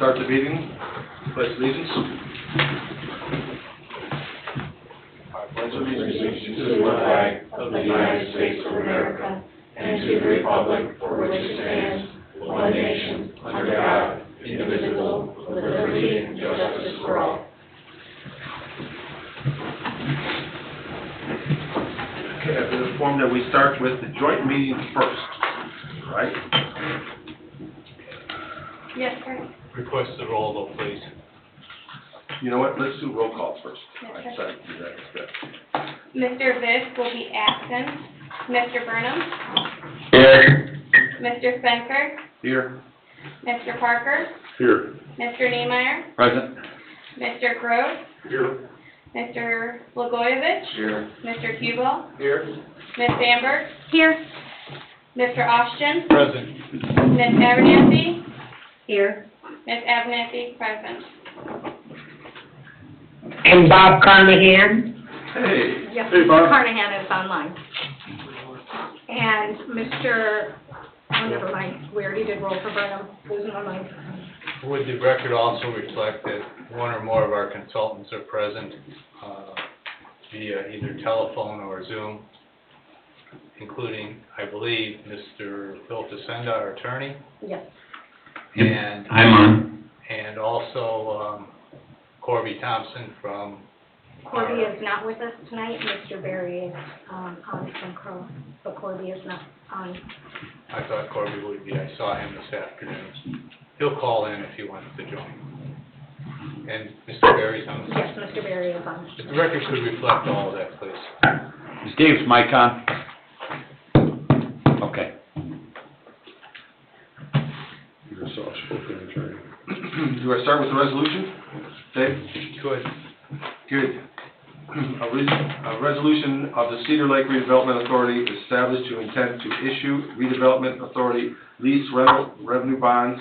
start the meeting. Pledge allegiance. I pledge allegiance to the flag of the United States of America and to the republic for which it stands, one nation, under God, indivisible, with liberty and justice for all. Okay, I've been informed that we start with the joint meeting first, right? Yes, sir. Request the roll, though, please. You know what, let's do roll calls first. Yes, I sir. decided to do that instead. Mr. Vick will be absent. Mr. Burnham? Here. Mr. Spencer? Here. Mr. Parker? Here. Mr. Niemeyer? Present. Mr. Gross? Here. Mr. Blagojevich? Here. Mr. Hubel? Here. Ms. Sandberg? Here. Mr. Austin? Present. Ms. Abernathy? Here. Ms. Abernathy, present. And Bob Carnahan. Hey. Yes, Hey, Mr. Bob. Carnahan is online. And Mr., oh, never mind, we already did roll for Burnham, losing my mind. Would the record also reflect that one or more of our consultants are present via either telephone or Zoom, including, I believe, Mr. Phil Facenda, our attorney, Yes. and I'm on. and also Corby Thompson from Corby is not with us tonight, Mr. Berry is on from Crow, but Corby is not on. I thought Corby would be. I saw him this afternoon. He'll call in if he wants to join. And Mr. Berry's on. Yes, Mr. Berry is on. If the record could reflect all of that, please. Is Dave's mic on? Okay. You're a soft-spoken attorney. Do you want to start with the resolution? Dave? Good. Good. A resolution of the Cedar Lake Redevelopment Authority established to intend to issue redevelopment authority lease rental revenue bonds,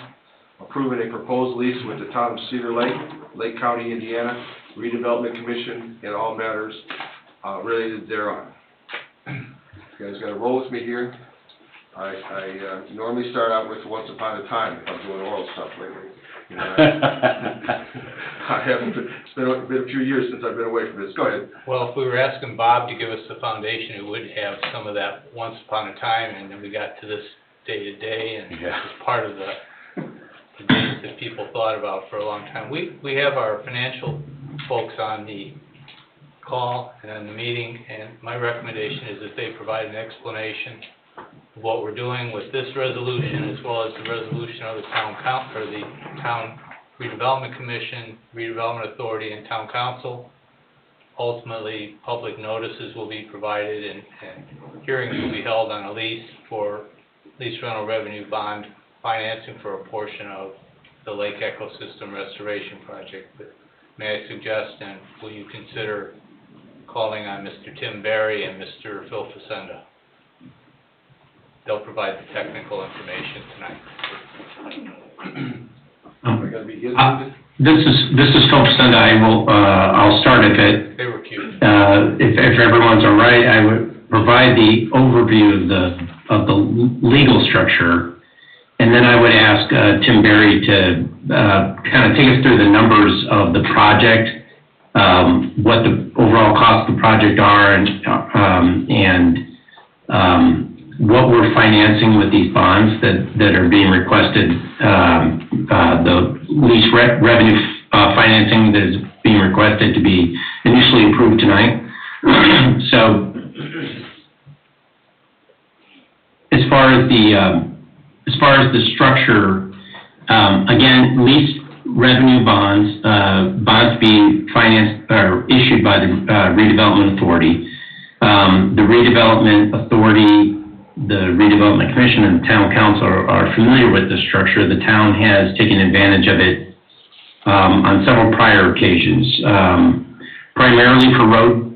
approving a proposed lease with the town of Cedar Lake, Lake County, Indiana, Redevelopment Commission, and all matters related thereon. You guys got to roll with me here. I normally start out with once upon a time if I'm doing oral stuff lately. You know, I haven't. It's been a few years since I've been away from this. Go ahead. Well, if we were asking Bob to give us the foundation, it would have some of that once upon a time, and then we got to this day-to-day, and Yeah. it's part of the days that people thought about for a long time. We have our financial folks on the call and on the meeting, and my recommendation is that they provide an explanation of what we're doing with this resolution, as well as the resolution of the Town Redevelopment Commission, Redevelopment Authority, and Town Council. Ultimately, public notices will be provided and hearings will be held on a lease for lease rental revenue bond financing for a portion of the Lake Ecosystem Restoration Project. But may I suggest, and will you consider calling on Mr. Tim Berry and Mr. Phil Facenda? They'll provide the technical information tonight. This is Phil Facenda. I'll start if it. They were cute. If everyone's all right, I would provide the overview of the legal structure, and then I would ask Tim Berry to kind of take us through the numbers of the project, what the overall costs of the project are, and what we're financing with these bonds that are being requested, the lease revenue financing that is being requested to be initially approved tonight. So, as far as the structure, again, lease revenue bonds, bonds being financed or issued by the Redevelopment Authority. The Redevelopment Authority, the Redevelopment Commission, and the Town Council are familiar with this structure. The town has taken advantage of it on several prior occasions, primarily for road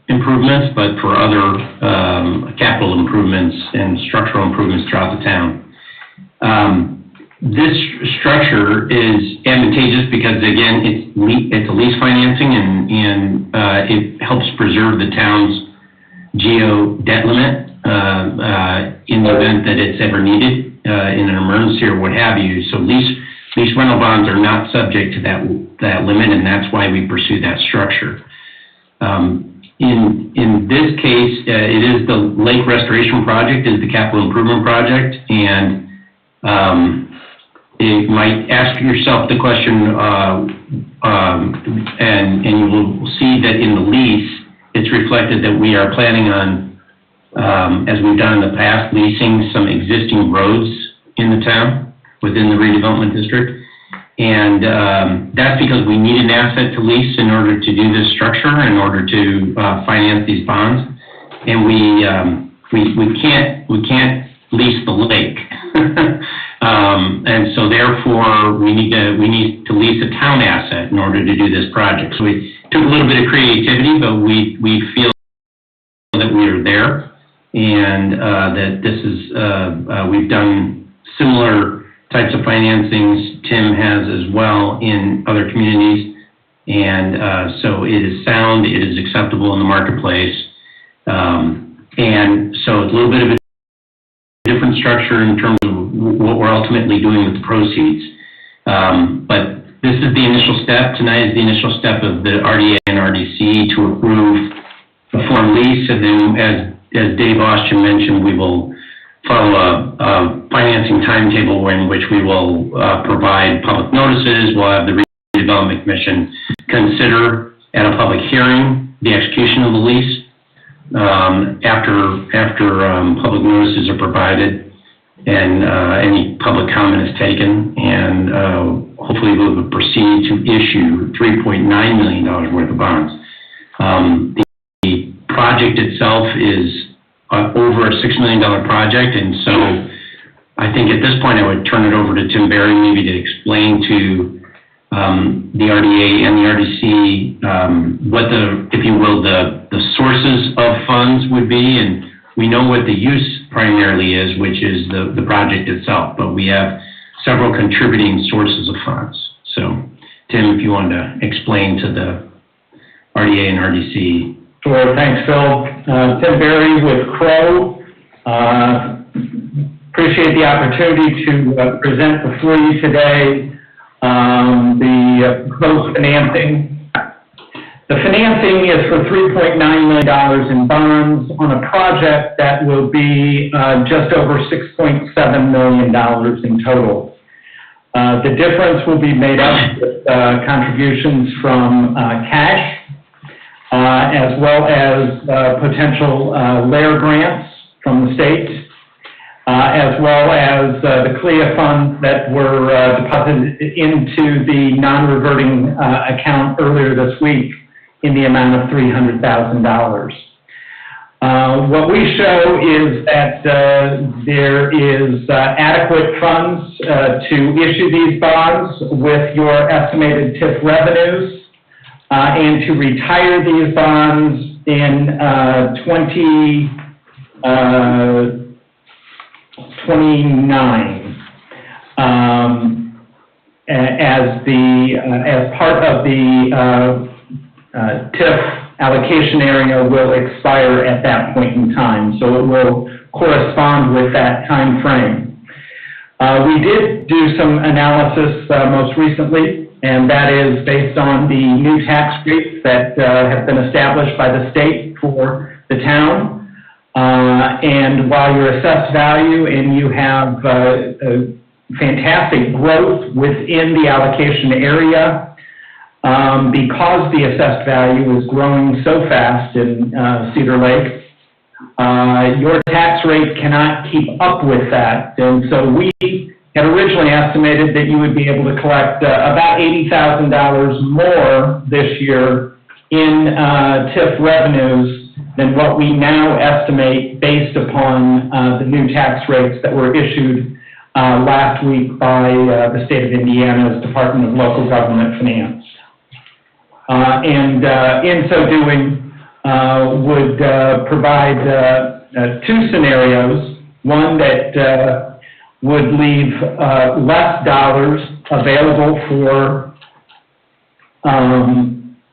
improvements, but for other capital improvements and structural improvements throughout the town. This structure is advantageous because, again, it's a lease financing, and it helps preserve the town's geo debt limit in the event that it's ever needed in an emergency or what have you. So lease lease rental bonds are not subject to that limit, and that's why we pursue that structure. In this case, it is the lake restoration project, is the capital improvement project, and you might ask yourself the question, and you will see that in the lease, it's reflected that we are planning on, as we've done in the past, leasing some existing roads in the town within the redevelopment district. And that's because we need an asset to lease in order to do this structure, in order to finance these bonds. And we can't lease the lake. And so therefore we need to lease a town asset in order to do this project. So we took a little bit of creativity, but we feel that we are there, and that this is we've done similar types of financings. Tim has as well in other communities, and so it is sound, it is acceptable in the marketplace, and so it's a little bit of a different structure in terms of what we're ultimately doing with the proceeds. But this is the initial step. Tonight is the initial step of the RDA and RDC to approve the form lease, and then as Dave Austin mentioned, we will follow a financing timetable in which we will provide public notices. We'll have the Redevelopment Commission consider at a public hearing the execution of the lease after public notices are provided and any public comment is taken, and hopefully we will proceed to issue $3.9 million worth of bonds. The project itself is over a $6 million project, and so I think at this point I would turn it over to Tim Berry maybe to explain to the RDA and the RDC what the, if you will, the sources of funds would be, and we know what the use primarily is, which is the project itself, but we have several contributing sources of funds. So, Tim, if you wanted to explain to the RDA and RDC. Sure, thanks, Phil. Tim Berry with Crow. Appreciate the opportunity to present before you today the proposed financing. The financing is for $3.9 million in bonds on a project that will be just over $6.7 million in total. The difference will be made up with contributions from cash, as well as potential layer grants from the state, as well as the CLIA funds that were deposited into the non-reverting account earlier this week in the amount of $300,000. What we show is that there is adequate funds to issue these bonds with your estimated TIF revenues, and to retire these bonds in 2029 as part of the TIF allocation area will expire at that point in time, so it will correspond with that time frame. We did do some analysis most recently, and that is based on the new tax rates that have been established by the state for the town. And while your assessed value and you have fantastic growth within the allocation area, because the assessed value is growing so fast in Cedar Lake, your tax rate cannot keep up with that. And so we had originally estimated that you would be able to collect about $80,000 more this year in TIF revenues than what we now estimate based upon the new tax rates that were issued last week by the state of Indiana's Department of Local Government Finance. And in so doing, would provide two scenarios. One that would leave less dollars available for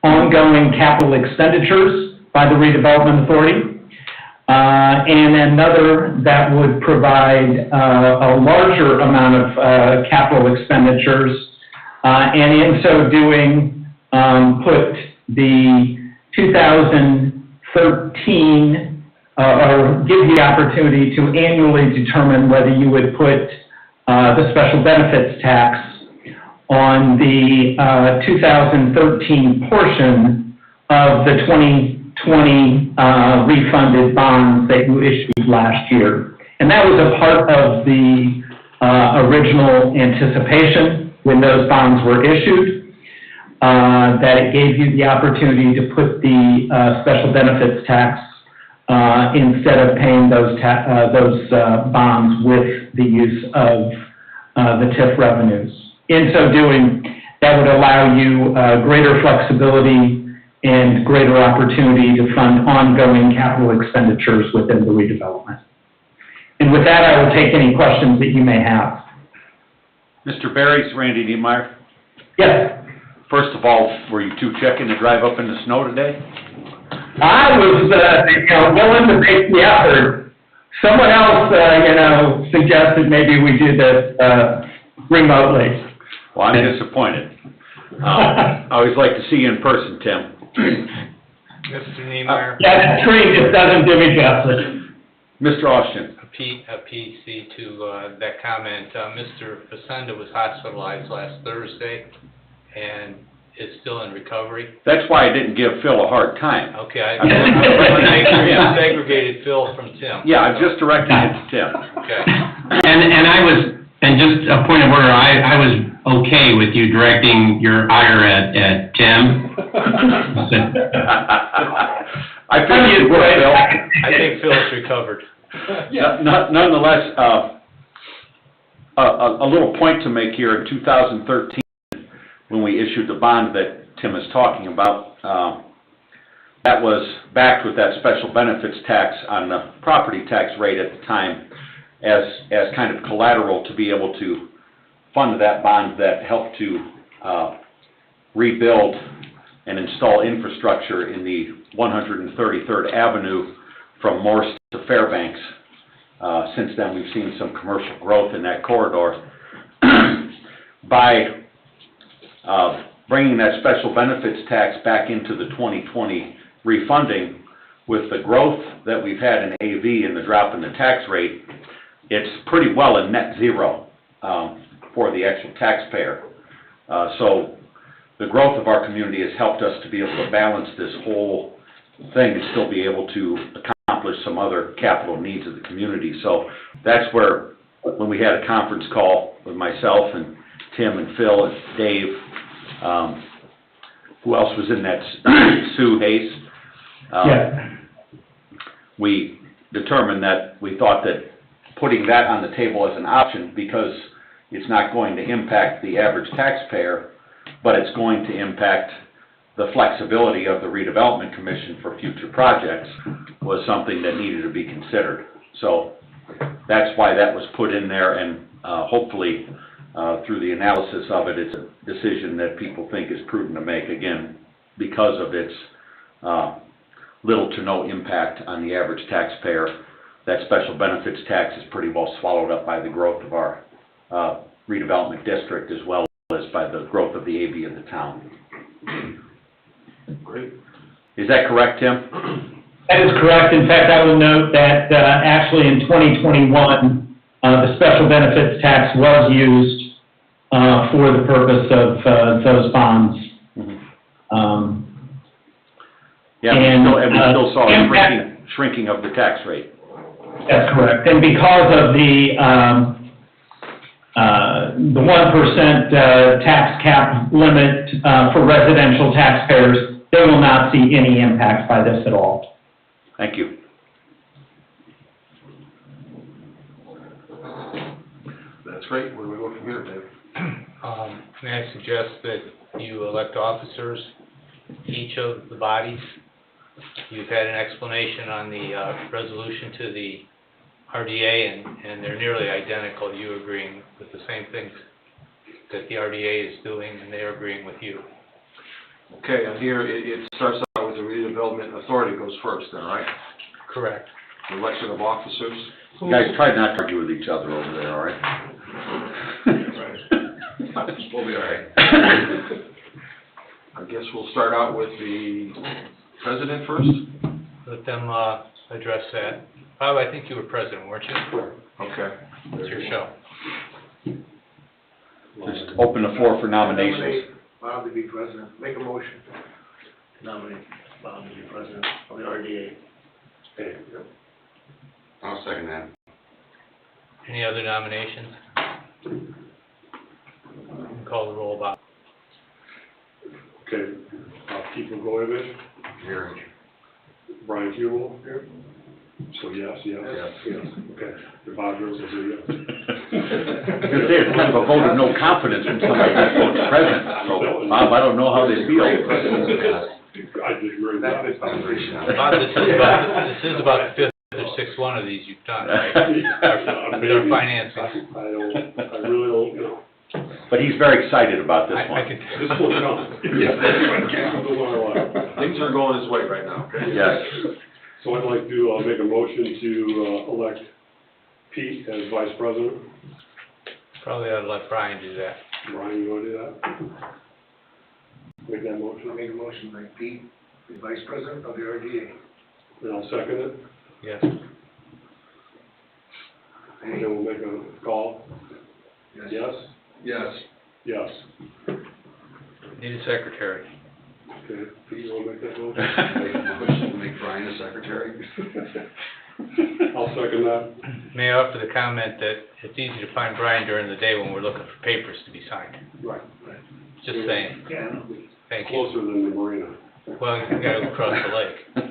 ongoing capital expenditures by the Redevelopment Authority, and another that would provide a larger amount of capital expenditures, and in so doing, put the 2013, or give the opportunity to annually determine whether you would put the special benefits tax on the 2013 portion of the 2020 refunded bonds that you issued last year. And that was a part of the original anticipation when those bonds were issued, that it gave you the opportunity to put the special benefits tax instead of paying those bonds with the use of the TIF revenues. In so doing, that would allow you greater flexibility and greater opportunity to fund ongoing capital expenditures within the redevelopment. And with that, I will take any questions that you may have. Mr. Barry's Randy Niemeyer. Yes. First of all, were you too checking to drive up in the snow today? I was, willing to make the effort. Someone else, suggested maybe we do this remotely. Well, I'm disappointed. I always like to see you in person, Tim. Mr. Niemeyer, That tree just doesn't do me justice. Mr. Austin. a PC to that comment. Mr. Facenda was hospitalized last Thursday and is still in recovery. That's why I didn't give Phil a hard time. Okay, I segregated Phil from Tim. Yeah, I just directed it to Tim. Okay. And just a point of order, I was okay with you directing your ire at Tim. I think you would, Phil. I think Phil's recovered. Nonetheless, a little point to make here. In 2013, when we issued the bond that Tim is talking about, that was backed with that special benefits tax on the property tax rate at the time as kind of collateral to be able to fund that bond that helped to rebuild and install infrastructure in the 133rd Avenue from Morse to Fairbanks. Since then, we've seen some commercial growth in that corridor. By bringing that special benefits tax back into the 2020 refunding, with the growth that we've had in AV and the drop in the tax rate, it's pretty well a net zero for the actual taxpayer. So the growth of our community has helped us to be able to balance this whole thing and still be able to accomplish some other capital needs of the community. So that's where, when we had a conference call with myself and Tim and Phil and Dave, who else was in that? Sue Hayes. We determined that we thought that putting that on the table as an option, because it's not going to impact the average taxpayer, but it's going to impact the flexibility of the Redevelopment Commission for future projects, was something that needed to be considered. So that's why that was put in there, and hopefully through the analysis of it, it's a decision that people think is prudent to make, again, because of its little to no impact on the average taxpayer. That special benefits tax is pretty well swallowed up by the growth of our redevelopment district, as well as by the growth of the AV of the town. Great. Is that correct, Tim? That is correct. In fact, I will note that actually in 2021, the special benefits tax was used for the purpose of those bonds. Mm-hmm. Yeah, we still saw a shrinking of the tax rate. That's correct. And because of the 1% tax cap limit for residential taxpayers, they will not see any impact by this at all. Thank you. That's great. Where do we go from here, Dave? May I suggest that you elect officers, each of the bodies? You've had an explanation on the resolution to the RDA, and they're nearly identical. You agreeing with the same things that the RDA is doing, and they're agreeing with you. Okay, and here it starts out with the Redevelopment Authority goes first then, right? Correct. election of officers. You guys try not to argue with each other over there, all right? We'll be all right. I guess we'll start out with the president first. Let them, address that. Bob, I think you were president, weren't you? Okay. It's your show. Just open the floor for nominations. Nominate Bob to be president. Make a motion. Nominate Bob to be president of the RDA. Okay. I'll second that. Any other nominations? Call the roll, Bob. Okay, Keith Blagojevich, Here. Brian Hewell. Here. So yes. Okay, the Bob Rose is a yes. I was gonna say, it's kind of a vote of no confidence when somebody just votes president, so, Bob, I don't know how they feel. I just heard that. Bob, this is about the fifth or sixth one of these you've done, right? With our financing. I really don't, you know. But he's very excited about this I one. can, This will come. Things are going his way right now, okay? Yes. So I'd like to make a motion to elect Pete as vice president. probably ought to let Brian do that. Brian, you want to do that? Make that motion, Make a motion, like Pete, the vice president of the RDA. and I'll second it, Yes. and then we'll make a call. Yes? Yes. Yes. Need a secretary. Okay, Pete, you want to make that motion? Make Brian the secretary. I'll second that. May I offer the comment that it's easy to find Brian during the day when we're looking for papers to be signed. Right. Just saying. Yeah, Thank you. Closer than the marina. Well, you gotta go across the lake.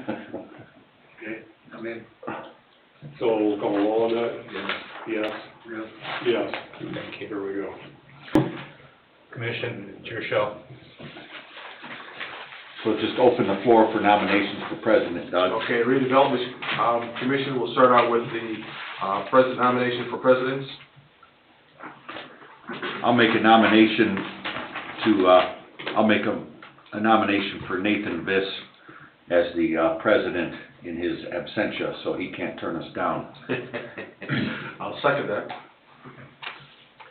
okay, I'm in. So we'll call a roll on that? Yes. Yes. Yes. Thank you. Here we go. Commission, it's your show. So just open the floor for nominations for president, Doug. Okay, redevelopment, commission, we'll start out with the, president nomination for presidents. I'll make a nomination to, I'll make a nomination for Nathan Viss as the, president in his absentia, so he can't turn us down. I'll second that.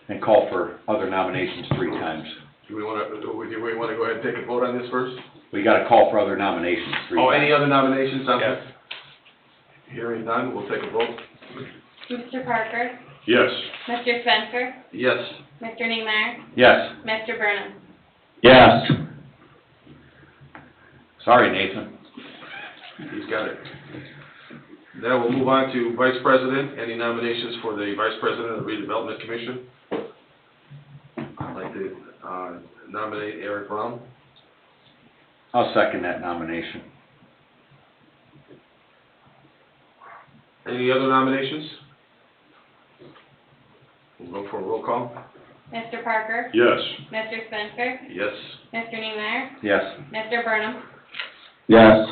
And call for other nominations 3 times. Do we wanna go ahead and take a vote on this first? We gotta call for other nominations 3 times. Oh, any other nominations out Yes. there? Hearing none, we'll take a vote. Mr. Parker? Yes. Mr. Spencer? Yes. Mr. Niemeyer? Yes. Mr. Burnham? Yes. Sorry, Nathan. He's got it. Now we'll move on to vice president. Any nominations for the vice president of the redevelopment commission? I'd like to, nominate Eric Brown. I'll second that nomination. Any other nominations? We'll go for a roll call. Mr. Parker? Yes. Mr. Spencer? Yes. Mr. Niemeyer? Yes. Mr. Burnham? Yes.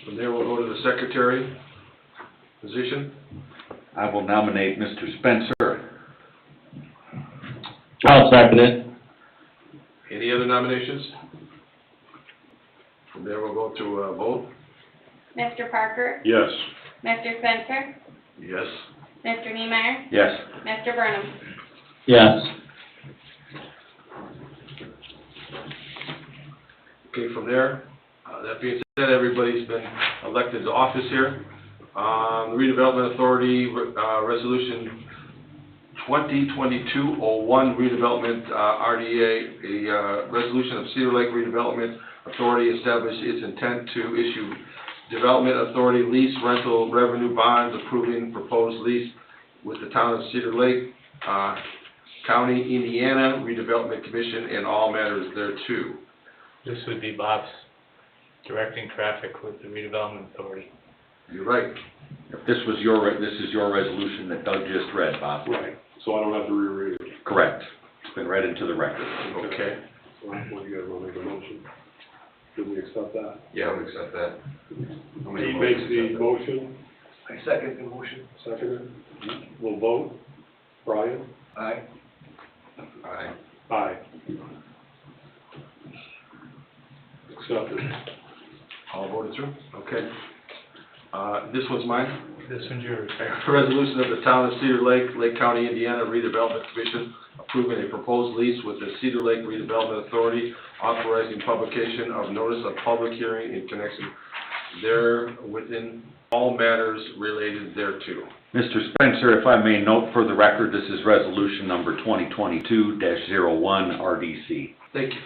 From there, we'll go to the secretary position. I will nominate Mr. Spencer. I'll second it. Any other nominations? From there, we'll go to a vote. Mr. Parker? Yes. Mr. Spencer? Yes. Mr. Niemeyer? Yes. Mr. Burnham? Yes. Okay, from there, that being said, everybody's been elected to office here. The Redevelopment Authority, Resolution 2022-01, Redevelopment, RDA, a resolution of Cedar Lake Redevelopment Authority established its intent to issue Development Authority lease rental revenue bonds approving proposed lease with the town of Cedar Lake, County, Indiana, Redevelopment Commission, and all matters thereto. This would be Bob's directing traffic with the redevelopment authority. You're right. This is your resolution that Doug just read, Bob. Right. So I don't have to reread it. Correct. It's been read into the record. Okay. So what do you guys want to make a motion? Do we accept that? Yeah, we accept that. He makes the motion, I second the motion. second it. We'll vote. Brian? Aye. Aye. Aye. Accepted. All voted through? Okay. This one's mine. This one's yours. A resolution of the Town of Cedar Lake, Lake County, Indiana Redevelopment Commission approving a proposed lease with the Cedar Lake Redevelopment Authority, authorizing publication of notice of public hearing in connection there within all matters related thereto. Mr. Spencer, if I may note for the record, this is resolution number 2022-01 RDC. Thank you.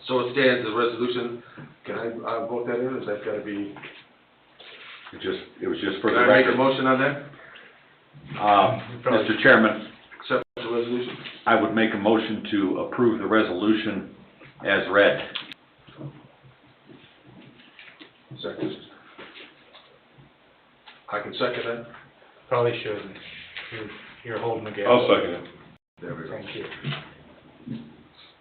So it stands, the resolution, can I vote that in, or is that gotta be? It was just for the Can I make a record. motion on that? Mr. Chairman, Accept the resolution? I would make a motion to approve the resolution as read. Second. I can second that? Probably shouldn't. You're holding the gap. I'll second it. There we go. Thank you.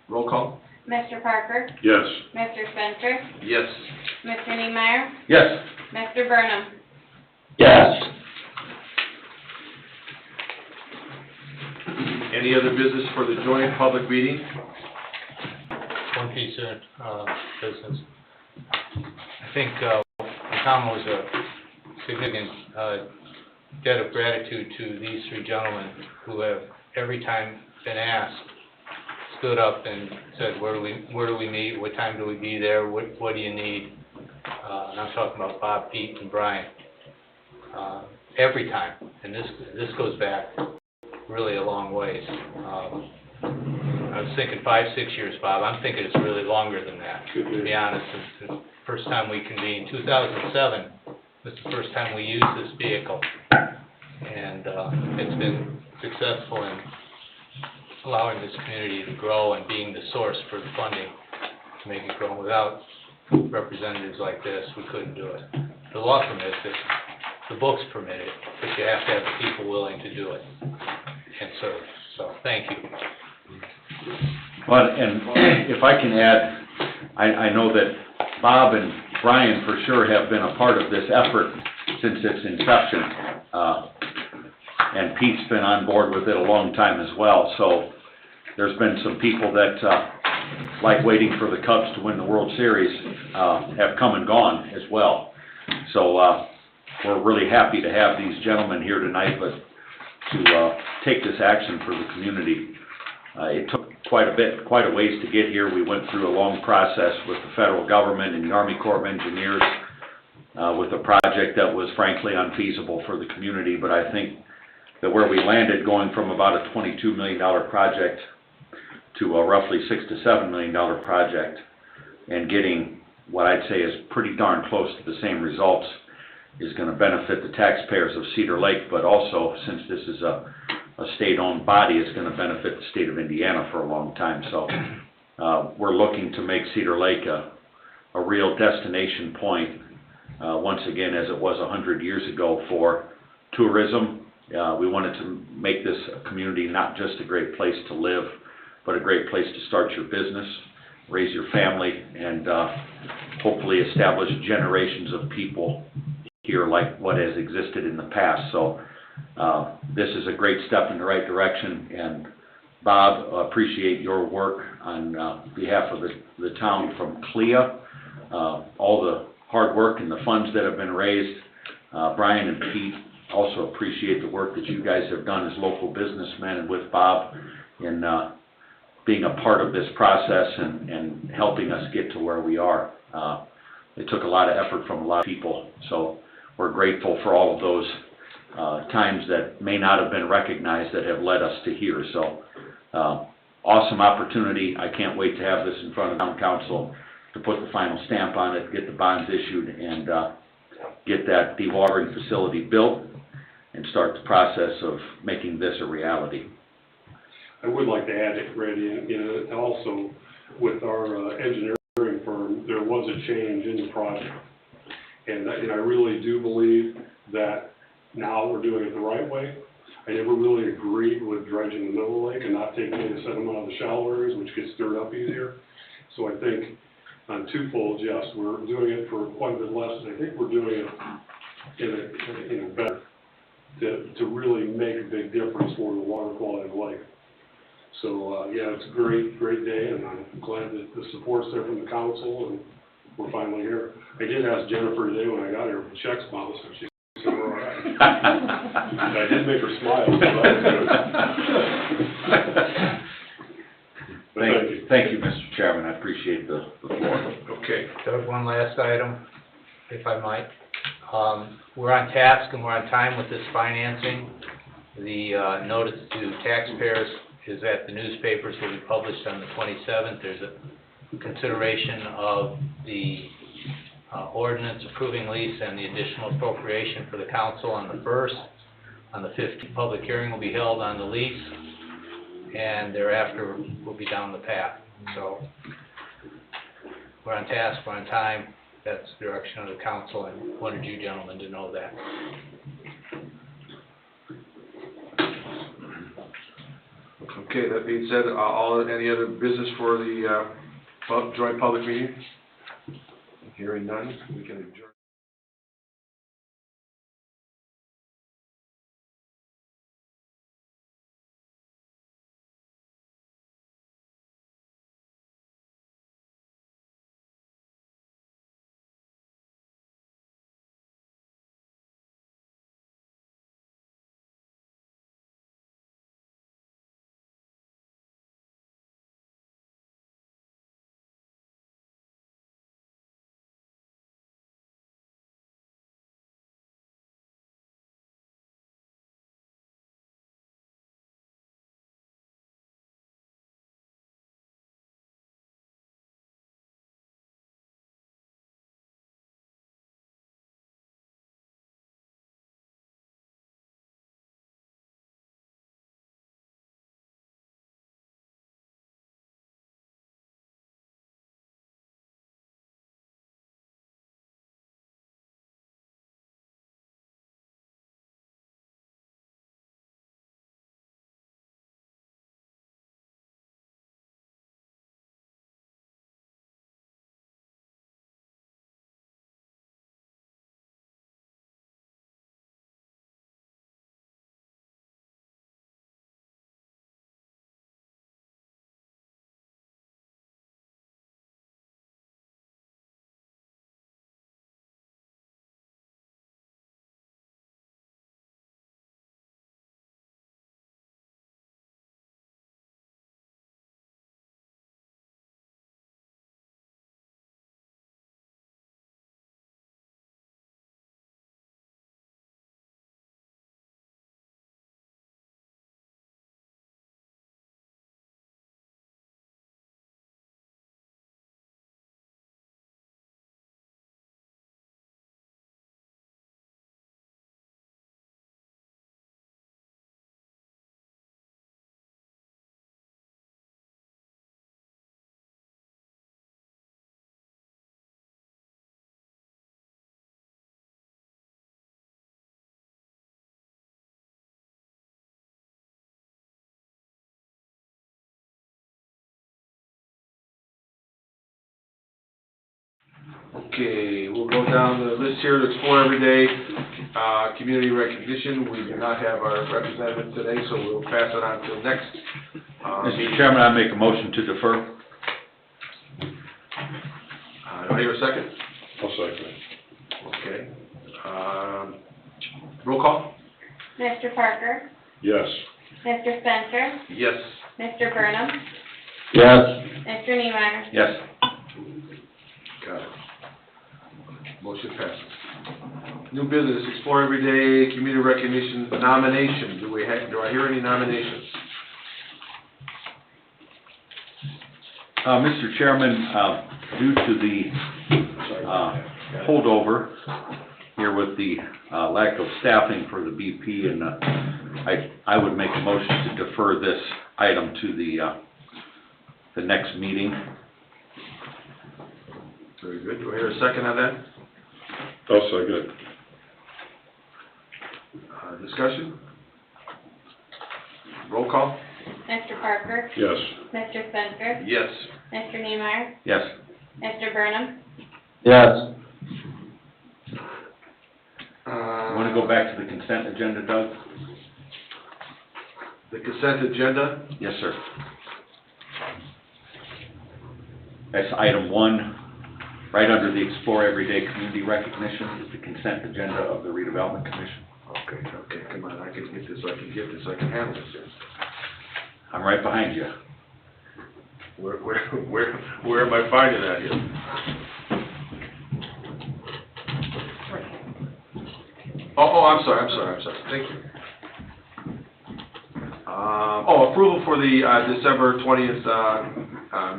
Roll call? Mr. Parker? Yes. Mr. Spencer? Yes. Mr. Niemeyer? Yes. Mr. Burnham? Yes. Any other business for the joint public meeting? One piece of business. I think the town owes a significant debt of gratitude to these three gentlemen who have, every time been asked, stood up and said, where do we meet, what time do we be there, what do you need? And I'm talking about Bob, Pete, and Brian. Every time, and this goes back really a long ways. I was thinking 5-6 years, Bob. I'm thinking it's really longer than that, to be honest. It's the first time we convened, 2007 was the first time we used this vehicle. And it's been successful in allowing this community to grow and being the source for the funding to make it grow. Without representatives like this, we couldn't do it. The law permits it, the books permit it, but you have to have the people willing to do it and serve. So, thank you. Well, and if I can add, I know that Bob and Brian for sure have been a part of this effort since its inception. And Pete's been on board with it a long time as well. So there's been some people that, like waiting for the Cubs to win the World Series, have come and gone as well. So we're really happy to have these gentlemen here tonight, but to take this action for the community. It took quite a ways to get here. We went through a long process with the federal government and the Army Corps of Engineers with a project that was frankly unfeasible for the community, but I think that where we landed, going from about a $22 million project to a roughly $6 to $7 million project, and getting what I'd say is pretty darn close to the same results, is going to benefit the taxpayers of Cedar Lake, but also, since this is a state-owned body, it's going to benefit the state of Indiana for a long time. So we're looking to make Cedar Lake a real destination point, once again, as it was 100 years ago for tourism. We wanted to make this a community not just a great place to live, but a great place to start your business, raise your family, and hopefully establish generations of people here like what has existed in the past. So this is a great step in the right direction, and Bob, appreciate your work on behalf of the town from CLIA, all the hard work and the funds that have been raised. Brian and Pete, also appreciate the work that you guys have done as local businessmen and with Bob in being a part of this process and helping us get to where we are. It took a lot of effort from a lot of people, so we're grateful for all of those times that may not have been recognized that have led us to here. So awesome opportunity. I can't wait to have this in front of town council to put the final stamp on it, get the bonds issued, and get that dewatering facility built and start the process of making this a reality. I would like to add it, Randy, and also with our engineering firm, there was a change in the project. And I really do believe that now we're doing it the right way. I never really agreed with dredging the middle of the lake and not taking any sediment out of the shallow areas, which gets stirred up easier. So I think on twofold, yes, we're doing it for quite a bit less. I think we're doing it in a better to really make a big difference for the water quality of the lake. So, yeah, it's a great day, and I'm glad that the support's there from the council, and we're finally here. I did ask Jennifer today when I got here if the checks bounced, and she said we're all right. And I did make her smile, so that was good. But thank you. Thank you, Mr. Chairman, I appreciate the floor. Okay. Doug, one last item, if I might. We're on task and we're on time with this financing. The notice to taxpayers is at the newspapers, will be published on the 27th. There's a consideration of the ordinance approving lease and the additional appropriation for the council on the 1st. On the 15th, public hearing will be held on the lease, and thereafter we'll be down the path. So we're on task, we're on time. That's the direction of the council, and wanted you gentlemen to know that. Okay, that being said, any other business for the joint public meeting? Hearing none, we can adjourn. Okay, we'll go down the list here to explore every day. Community recognition, we do not have our representative today, so we'll pass it on to the next. Mr. Chairman, I make a motion to defer. Do I hear a second? I'll second. Okay. Roll call? Mr. Parker? Yes. Mr. Spencer? Yes. Mr. Burnham? Yes. Mr. Niemeyer? Yes. Got it. Motion passes. New business, explore every day, community recognition, nomination. Do I hear any nominations? Mr. Chairman, due to the holdover here with the lack of staffing for the BP, and I would make a motion to defer this item to the next meeting. Very good. Do I hear a second on that? I'll second. Discussion? Roll call? Mr. Parker? Yes. Mr. Spencer? Yes. Mr. Niemeyer? Yes. Mr. Burnham? Yes. Want to go back to the consent agenda, Doug? The consent agenda, Yes, sir. That's item 1, right under the Explore Everyday Community Recognition, is the consent agenda of the Redevelopment Commission. okay, come on, I can get this, I can handle this here. I'm right behind you. Where am I finding that here? Oh, I'm sorry, thank you. Approval for the, December 20th,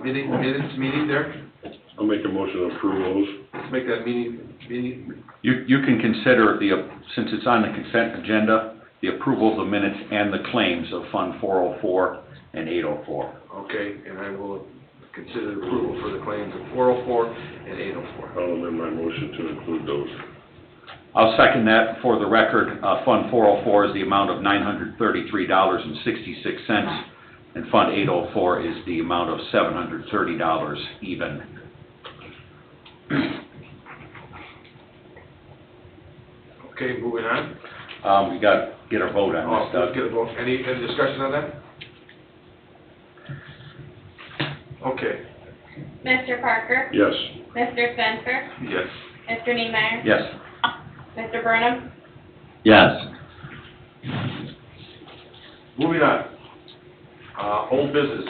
minutes meeting there? I'll make a motion to approve those. Let's make that meeting, You can consider since it's on the consent agenda, the approval of the minutes and the claims of Fund 404 and 804. okay, and I will consider the approval for the claims of 404 and 804. I'll amend my motion to include those. I'll second that. For the record, Fund 404 is the amount of $933.66, and Fund 804 is the amount of $730 even. Okay, moving on. We got to get a vote on this, Let's Doug. get a vote. Any discussion on that? Okay, Mr. Parker? Yes. Mr. Spencer? yes. Mr. Niemeyer? Yes. Mr. Burnham? Yes. Moving on. Old business.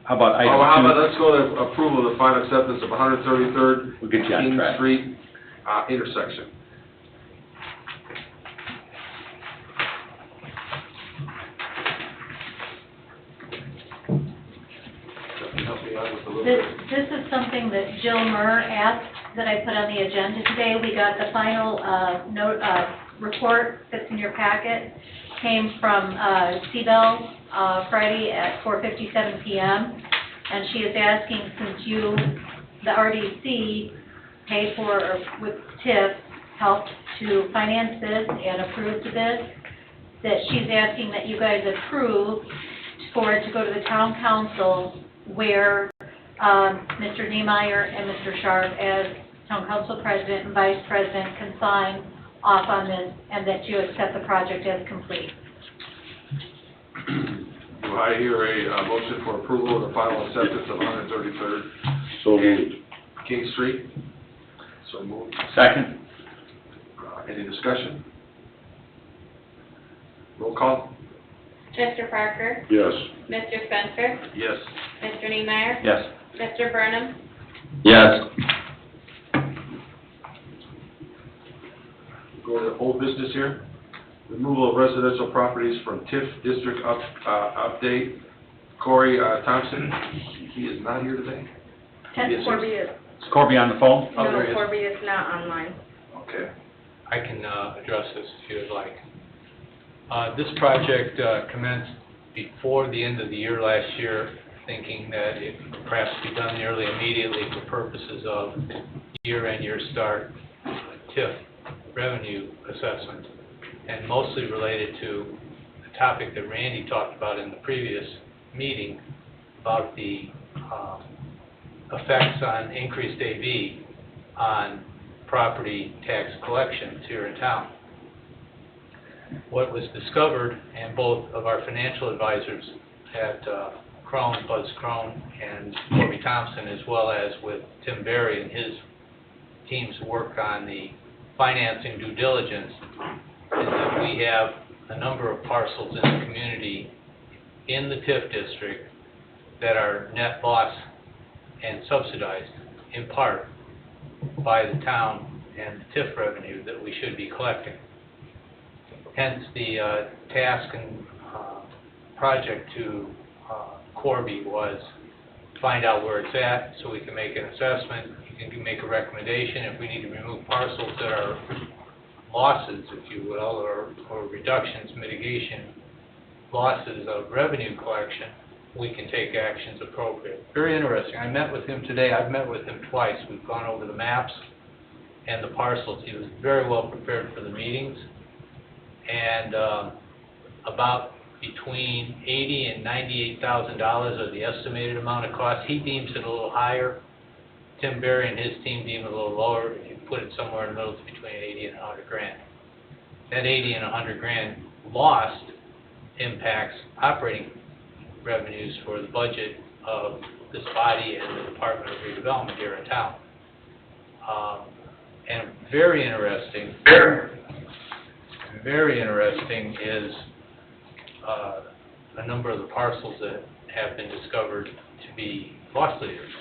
How about item 2? How about, let's go to approval of the final acceptance of 133rd We'll get you on King track. Street, intersection. Help me out with a little bit. This is something that Jill Murr asked that I put on the agenda today. We got the final report that's in your packet, came from C-Bell Friday at 4:57 p.m. And she is asking, since you, the RDC, paid for, or with TIF, helped to finance this and approved this, that she's asking that you guys approve for it to go to the town council where Mr. Niemeyer and Mr. Sharp, as town council president and vice president, can sign off on this, and that you accept the project as complete. Do I hear a motion for approval of the final acceptance of 133rd So moved. King Street? So moved. Second? Any discussion? Roll call? Mr. Parker? Yes. Mr. Spencer? Yes. Mr. Niemeyer? Yes. Mr. Burnham? Yes. Go to old business here. Removal of residential properties from TIF district update. Corey Thompson, he is not here today? Yes, Corby is, Is Corby on the phone? Oh, there he is. no, Corby is not online. Okay. I can address this if you would like. This project commenced before the end of the year last year, thinking that it could perhaps be done nearly immediately for purposes of year-end, year start TIF revenue assessment, and mostly related to the topic that Randy talked about in the previous meeting about the effects on increased AV on property tax collections here in town. What was discovered, and both of our financial advisors at Buzz Crone and Corby Thompson, as well as with Tim Berry and his team's work on the financing due diligence, is that we have a number of parcels in the community in the TIF district that are net loss and subsidized in part by the town and the TIF revenue that we should be collecting. Hence the task and project to Corby was find out where it's at so we can make an assessment, we can make a recommendation if we need to remove parcels that are losses, if you will, or reductions, mitigation, losses of revenue collection, we can take actions appropriate. Very interesting. I met with him today. I've met with him twice. We've gone over the maps and the parcels. He was very well prepared for the meetings. And about between $80,000 and $98,000 are the estimated amount of cost. He deems it a little higher. Tim Berry and his team deem it a little lower. If you put it somewhere in the middle, it's between 80 and 100 grand. That 80 and 100 grand lost impacts operating revenues for the budget of this body and the Department of Redevelopment here in town. And very interesting is a number of the parcels that have been discovered to be loss leaders.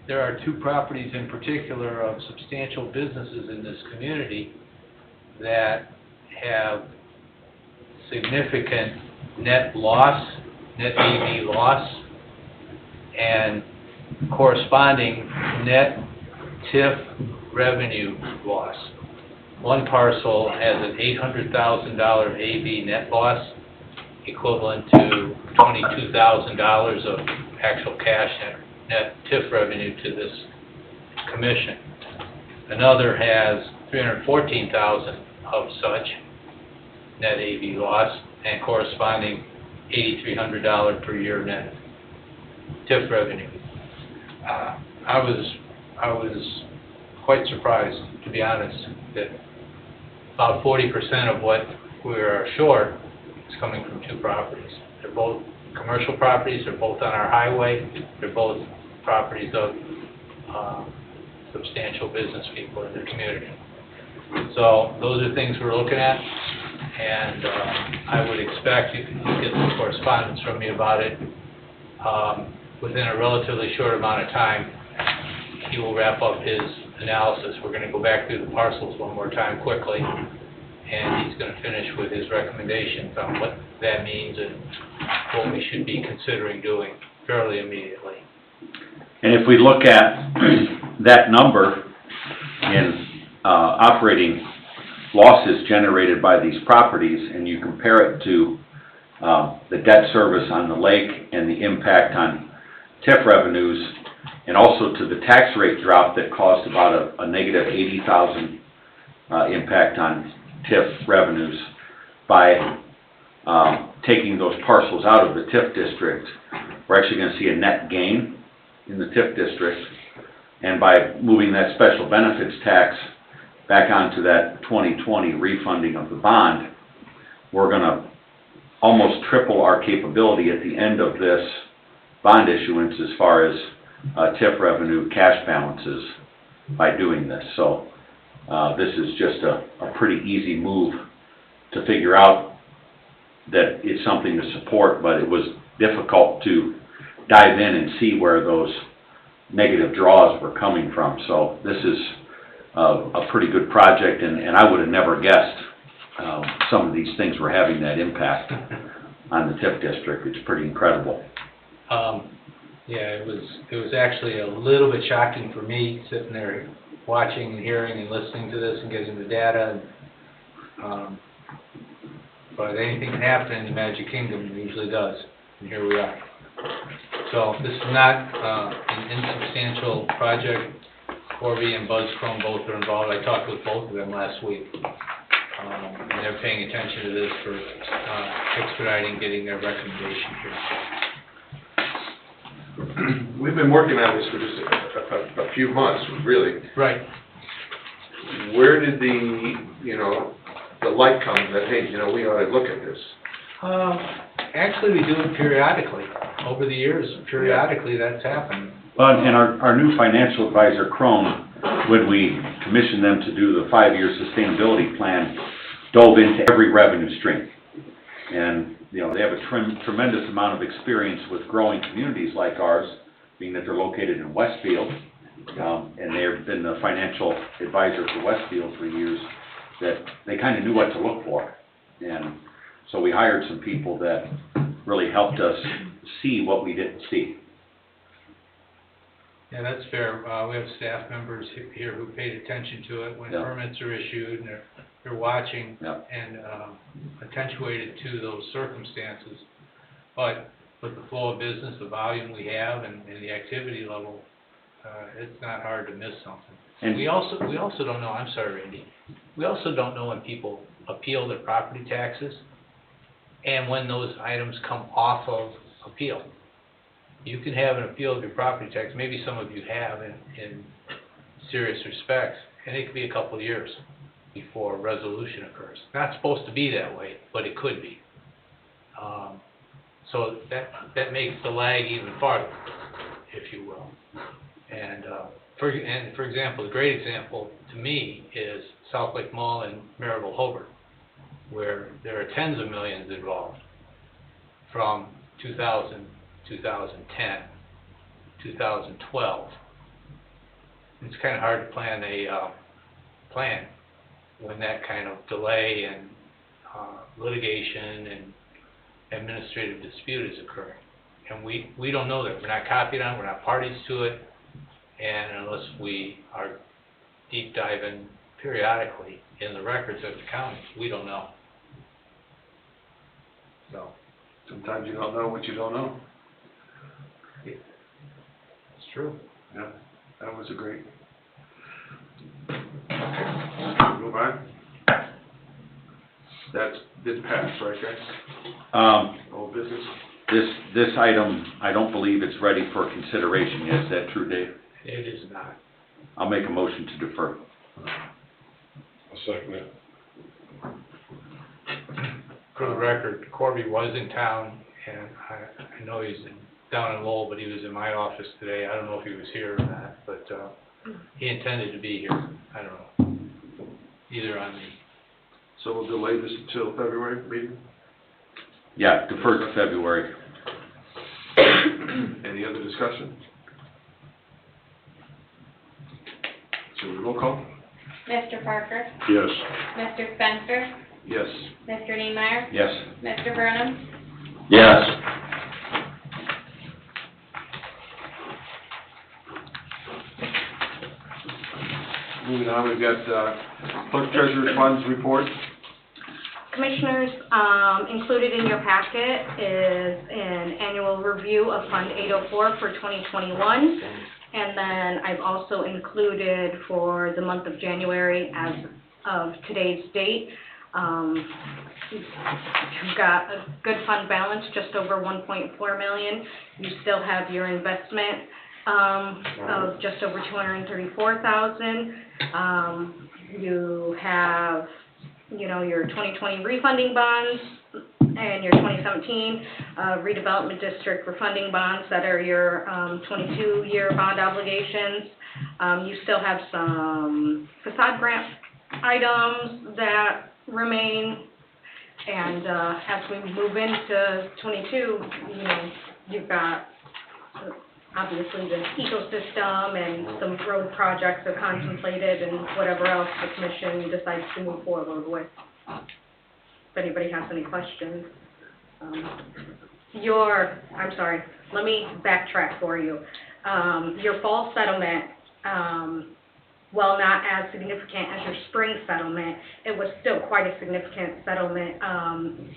There are two properties in particular of substantial businesses in this community that have significant net loss, net AV loss, and corresponding net TIF revenue loss. One parcel has an $800,000 AV net loss, equivalent to $22,000 of actual cash net TIF revenue to this commission. Another has $314,000 of such net AV loss and corresponding $8,300 per year net TIF revenue. I was quite surprised, to be honest, that about 40% of what we are short is coming from two properties. They're both commercial properties, they're both on our highway, they're both properties of substantial business people in the community. So those are things we're looking at, and I would expect you can get some correspondence from me about it. Within a relatively short amount of time, he will wrap up his analysis. We're going to go back through the parcels one more time quickly, and he's going to finish with his recommendations on what that means and what we should be considering doing fairly immediately. And if we look at that number in operating losses generated by these properties, and you compare it to the debt service on the lake and the impact on TIF revenues, and also to the tax rate drop that caused about a negative $80,000 impact on TIF revenues by taking those parcels out of the TIF district, we're actually going to see a net gain in the TIF district. And by moving that special benefits tax back onto that 2020 refunding of the bond, we're going to almost triple our capability at the end of this bond issuance as far as TIF revenue cash balances by doing this. So this is just a pretty easy move to figure out that it's something to support, but it was difficult to dive in and see where those negative draws were coming from. So this is a pretty good project, and I would have never guessed some of these things were having that impact on the TIF district. It's pretty incredible. Yeah, it was actually a little bit shocking for me, sitting there watching and hearing and listening to this and getting the data. But anything can happen in the Magic Kingdom, it usually does, and here we are. So this is not an insubstantial project. Corby and Buzzcomb both are involved. I talked with both of them last week. And they're paying attention to this for expediting getting their recommendation here. We've been working on this for just a few months, really. Right. Where did the light come that, hey, we ought to look at this? Actually, we do it periodically. Over the years, periodically that's happened. Well, and our new financial advisor, Crone, when we commissioned them to do the 5-year sustainability plan, dove into every revenue stream. And, they have a tremendous amount of experience with growing communities like ours, being that they're located in Westfield, and they've been the financial advisor for Westfield for years, that they kind of knew what to look for. And so we hired some people that really helped us see what we didn't see. Yeah, that's fair. We have staff members here who paid attention to it when permits are issued, and they're watching and attenuated to those circumstances. But with the flow of business, the volume we have, and the activity level, it's not hard to miss something. And we also don't know. I'm sorry, Randy. We also don't know when people appeal their property taxes, and when those items come off of appeal. You can have an appeal of your property tax, maybe some of you have in serious respects, and it could be a couple of years. before resolution occurs. Not supposed to be that way, but it could be. So that makes the lag even farther, if you will. And for example, a great example to me is South Lake Mall in Maryville, Hobart, where there are tens of millions involved from 2000, 2010, 2012. It's kind of hard to plan a plan when that kind of delay and litigation and administrative dispute is occurring. And we don't know that. We're not copied on, we're not parties to it, and unless we are deep diving periodically in the records of the county, we don't know. So Sometimes you don't know what you don't know. it's true. Yeah, that was a great. Go by. That did pass, right, guys? Old business. This item, I don't believe it's ready for consideration yet. Is that true, Dave? It is not. I'll make a motion to defer. I'll second it. For the record, Corby was in town, and I know he's down in Lowell, but he was in my office today. I don't know if he was here or not, but he intended to be here. I don't know. Either on the... So we'll delay this until February meeting? Yeah, defer to February. Any other discussion? Shall we roll call? Mr. Parker? Yes. Mr. Spencer? Yes. Mr. Niemeyer? Yes. Mr. Burnham? Yes. Moving on, we've got clerk treasurer's funds report. Commissioners, included in your packet is an annual review of Fund 804 for 2021. And then I've also included for the month of January as of today's date. You've got a good fund balance, just over 1.4 million. You still have your investment of just over 234,000. You have, your 2020 refunding bonds and your 2017 redevelopment district refunding bonds that are your 22-year bond obligations. You still have some facade grant items that remain, and as we move into 22, you've got obviously the ecosystem and some road projects are contemplated and whatever else the commission decides to move forward with. If anybody has any questions. I'm sorry, let me backtrack for you. Your fall settlement, while not as significant as your spring settlement, it was still quite a significant settlement.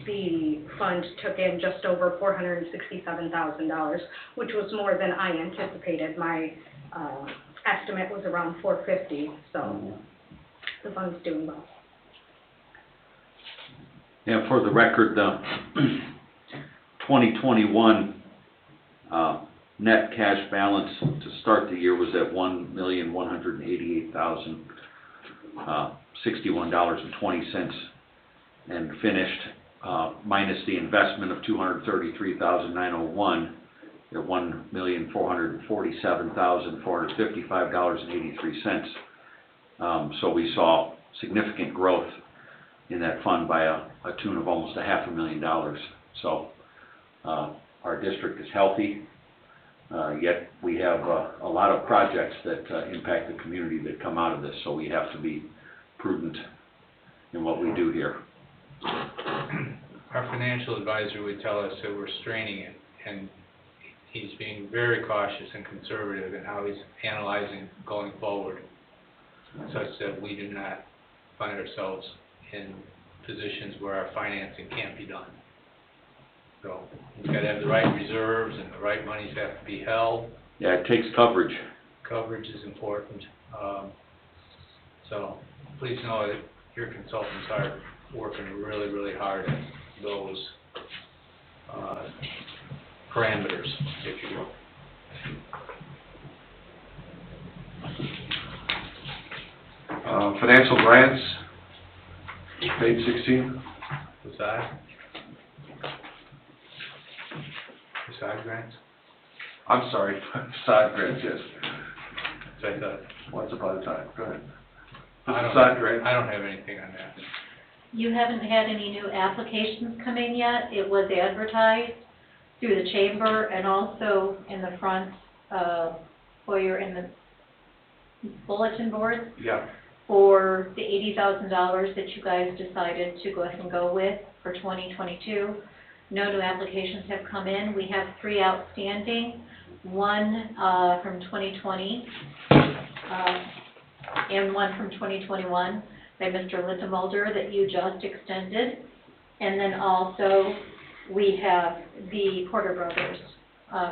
The fund took in just over $467,000, which was more than I anticipated. My estimate was around $450,000, so the fund's doing well. Yeah, for the record, 2021 net cash balance to start the year was at $1,188,061.20, and finished minus the investment of $233,901 at $1,447,455.83. So we saw significant growth in that fund by a tune of almost $500,000. So our district is healthy, yet we have a lot of projects that impact the community that come out of this, so we have to be prudent in what we do here. Our financial advisor would tell us that we're straining it, and he's being very cautious and conservative in how he's analyzing going forward, such that we do not find ourselves in positions where our financing can't be done. So we've got to have the right reserves, and the right monies have to be held. Yeah, it takes coverage. Coverage is important. So please know that your consultants are working really, really hard at those parameters, if you will. Financial grants, Page 16. Facade? Facade grants? I'm sorry, facade grants, yes. So I thought, Once upon a time, go ahead. I Facade grants. don't have anything on that. You haven't had any new applications come in yet. It was advertised through the chamber and also in the front foyer in the bulletin board Yeah. for the $80,000 that you guys decided to go ahead and go with for 2022. No new applications have come in. We have 3 outstanding, one from 2020 and one from 2021 by Mr. Lindenmulder that you just extended. And then also we have the Porter Brothers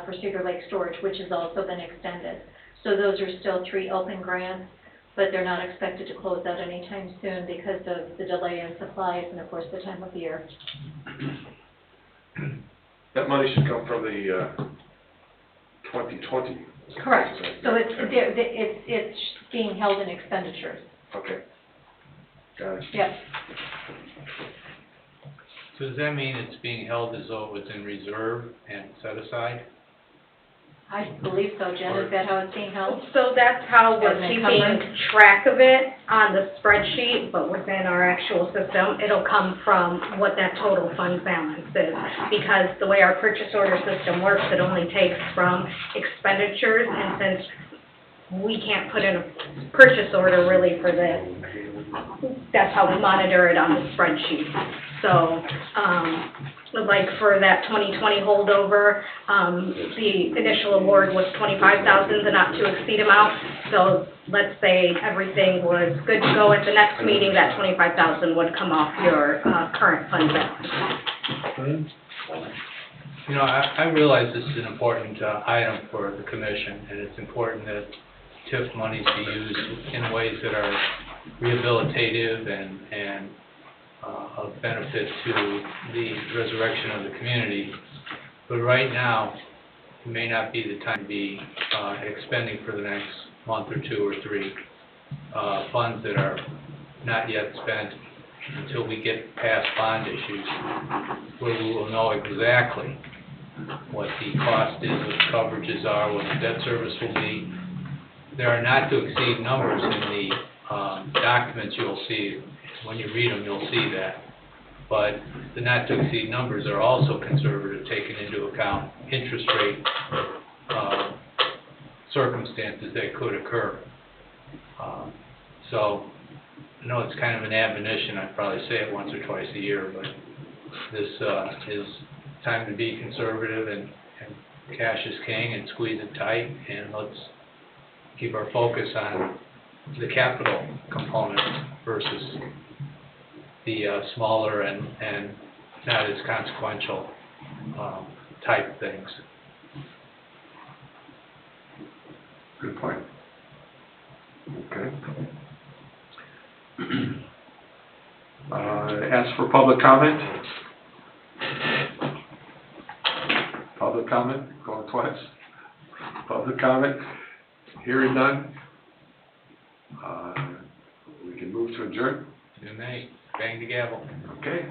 for Cedar Lake Storage, which has also been extended. So those are still 3 open grants, but they're not expected to close out anytime soon because of the delay in supplies and of course the time of year. That money should come from the 2020. Correct. So it's being held in expenditures. Okay. Got it. Yep. So does that mean it's being held as though it was in reserve and set aside? I believe so, Jen. Is that how it's being held? So that's how we're As an keeping encumbrance? track of it on the spreadsheet, but within our actual system, it'll come from what that total fund balance is. Because the way our purchase order system works, it only takes from expenditures, and since we can't put in a purchase order really for this, that's how we monitor it on the spreadsheet. So, like for that 2020 holdover, the initial award was $25,000, the not to exceed amount. So let's say everything was good to go at the next meeting, that $25,000 would come off your current fund balance. You know, I realize this is an important item for the commission, and it's important that TIF monies be used in ways that are rehabilitative and of benefit to the resurrection of the community. But right now, it may not be the time to be expending for the next month or 2 or 3 funds that are not yet spent until we get past bond issues, where we will know exactly what the cost is, what the coverages are, what the debt service will be. There are not to exceed numbers in the documents you'll see. When you read them, you'll see that. But the not to exceed numbers are also conservative, taking into account interest rate circumstances that could occur. So I know it's kind of an admonition. I'd probably say it once or twice a year, but this is time to be conservative, and cash is king, and squeeze it tight, and let's keep our focus on the capital component versus the smaller and not as consequential type things. Good point. Okay. Ask for public comment. Public comment, going twice. Public comment, hearing none. We can move to adjourn. And they bang the gavel. Okay.